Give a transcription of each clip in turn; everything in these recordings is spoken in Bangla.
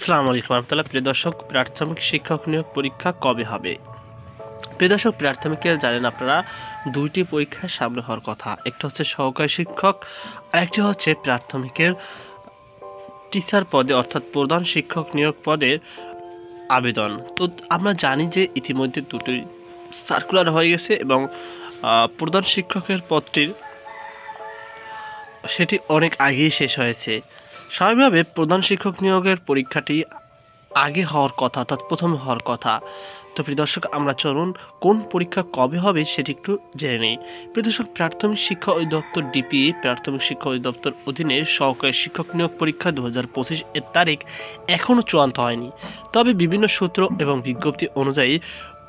আসসালামু আলাইকুম রহমতুল্লাহ। প্রিয় দর্শক, প্রাথমিক শিক্ষক নিয়োগ পরীক্ষা কবে হবে? প্রিয় দর্শক, প্রাথমিকের জানেন আপনারা দুইটি পরীক্ষা সামনে হওয়ার কথা। একটা হচ্ছে সহকারী শিক্ষক আর একটি হচ্ছে প্রাথমিকের টিচার পদে অর্থাৎ প্রধান শিক্ষক নিয়োগ পদের আবেদন। তো আমরা জানি যে ইতিমধ্যে দুটি সার্কুলার হয়ে গেছে এবং প্রধান শিক্ষকের পদটির সেটি অনেক আগেই শেষ হয়েছে। স্বাভাবিকভাবে প্রধান শিক্ষক নিয়োগের পরীক্ষাটি আগে হওয়ার কথা, অর্থাৎ প্রথমে হওয়ার কথা। তো প্রিয় দর্শক, আমরা চলুন কোন পরীক্ষা কবে হবে সেটি একটু জেনে নিই। প্রিয় দর্শক, প্রাথমিক শিক্ষা অধিদপ্তর ডিপিই প্রাথমিক শিক্ষা অধিদপ্তর অধীনে সহকারী শিক্ষক নিয়োগ পরীক্ষা 2025 এর তারিখ এখনও চূড়ান্ত হয়নি। তবে বিভিন্ন সূত্র এবং বিজ্ঞপ্তি অনুযায়ী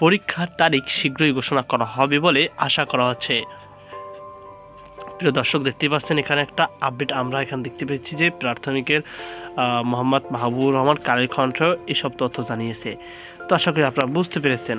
পরীক্ষার তারিখ শীঘ্রই ঘোষণা করা হবে বলে আশা করা হচ্ছে। প্রিয় দর্শক, দেখতে পাচ্ছেন এখানে একটা আপডেট আমরা এখানে দেখতে পেয়েছি যে প্রাথমিকের মোহাম্মদ মাহবুবুর রহমান কালের কণ্ঠ এসব তথ্য জানিয়েছে। তো আশা করি আপনারা বুঝতে পেরেছেন।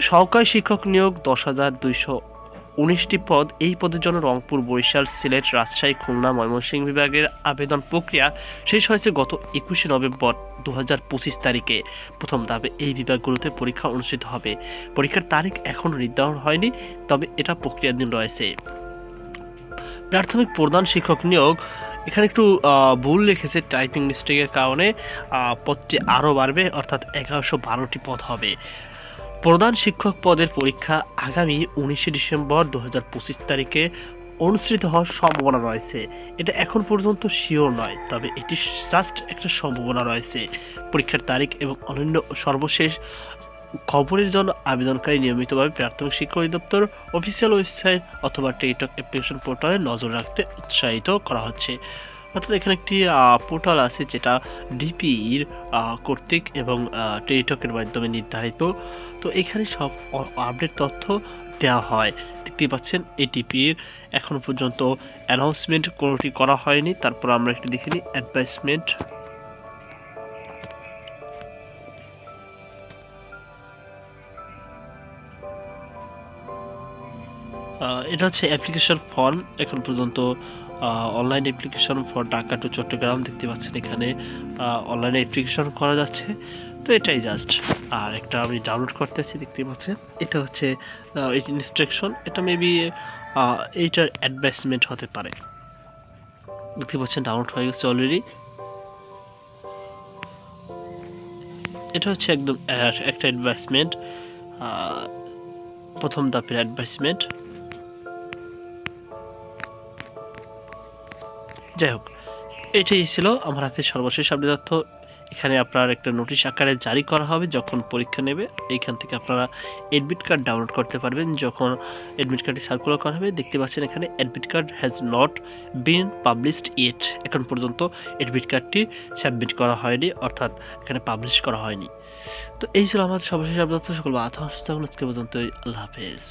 সহকারী শিক্ষক নিয়োগ 10,219টি পদ। এই পদের জন্য রংপুর, বরিশাল, সিলেট, রাজশাহী, খুলনা, ময়মনসিংহ বিভাগের আবেদন প্রক্রিয়া শেষ হয়েছে গত 21শে নভেম্বর 2025 তারিখে। প্রথম ধাপে এই বিভাগগুলোতে পরীক্ষা অনুষ্ঠিত হবে। পরীক্ষার তারিখ এখনও নির্ধারণ হয়নি, তবে এটা প্রক্রিয়াধীন রয়েছে। প্রাথমিক প্রধান শিক্ষক নিয়োগ, এখানে একটু ভুল লিখেছে টাইপিং মিস্টেকের কারণে। পদটি আরও বাড়বে, অর্থাৎ 1112টি পদ হবে। প্রধান শিক্ষক পদের পরীক্ষা আগামী 19শে ডিসেম্বর 2025 তারিখে অনুষ্ঠিত হওয়ার সম্ভাবনা রয়েছে। এটা এখন পর্যন্ত শিওর নয়, তবে এটি জাস্ট একটা সম্ভাবনা রয়েছে। পরীক্ষার তারিখ এবং অন্যান্য সর্বশেষ খবরের জন্য আবেদনকারী নিয়মিতভাবে প্রাথমিক শিক্ষা অধিদপ্তর অফিসিয়াল ওয়েবসাইট অথবা টেলিটক অ্যাপ্লিকেশন পোর্টালে নজর রাখতে উৎসাহিত করা হচ্ছে। অর্থাৎ এখানে একটি পোর্টাল আছে যেটা ডিপিইর কর্তৃক এবং টেলিটকের মাধ্যমে নির্ধারিত। তো এখানে সব আপডেট তথ্য দেওয়া হয়। দেখতেই পাচ্ছেন এটিপির এখনও পর্যন্ত অ্যানাউন্সমেন্ট কোনোটি করা হয়নি। তারপর আমরা একটু দেখে নিই অ্যাডভাইসমেন্ট। এটা হচ্ছে অ্যাপ্লিকেশন ফর্ম। এখন পর্যন্ত online application for Dhaka to Chittagong দেখতে পাচ্ছেন এখানে অনলাইনে অ্যাপ্লিকেশন করা যাচ্ছে। তো এটাই জাস্ট। আর একটা আমি ডাউনলোড করতেছি, দেখতে পাচ্ছেন এটা হচ্ছে ইনস্ট্রাকশন। এটা মেবি এইটার অ্যাডভাইসমেন্ট হতে পারে। দেখতে পাচ্ছেন ডাউনলোড হয়ে গেছে অলরেডি। এটা হচ্ছে একদম একটা অ্যাডভাইসমেন্ট, প্রথম ধাপের অ্যাডভাইসমেন্ট। যাই হোক, এটাই ছিল আমার হাতে সর্বশেষ আপডেট তথ্য। এখানে আপনার একটা নোটিশ আকারে জারি করা হবে যখন পরীক্ষা নেবে। এইখান থেকে আপনারা অ্যাডমিট কার্ড ডাউনলোড করতে পারবেন যখন অ্যাডমিট কার্ডটি সার্কুলার করা হবে। দেখতে পাচ্ছেন এখানে admit card has not been published yet. এখন পর্যন্ত অ্যাডমিট কার্ডটি সাবমিট করা হয়নি, অর্থাৎ এখানে পাবলিশ করা হয়নি। তো এই ছিল আমাদের সর্বশেষ আপডেট তথ্য। সকল আজকে পর্যন্তই। আল্লাহ হাফেজ।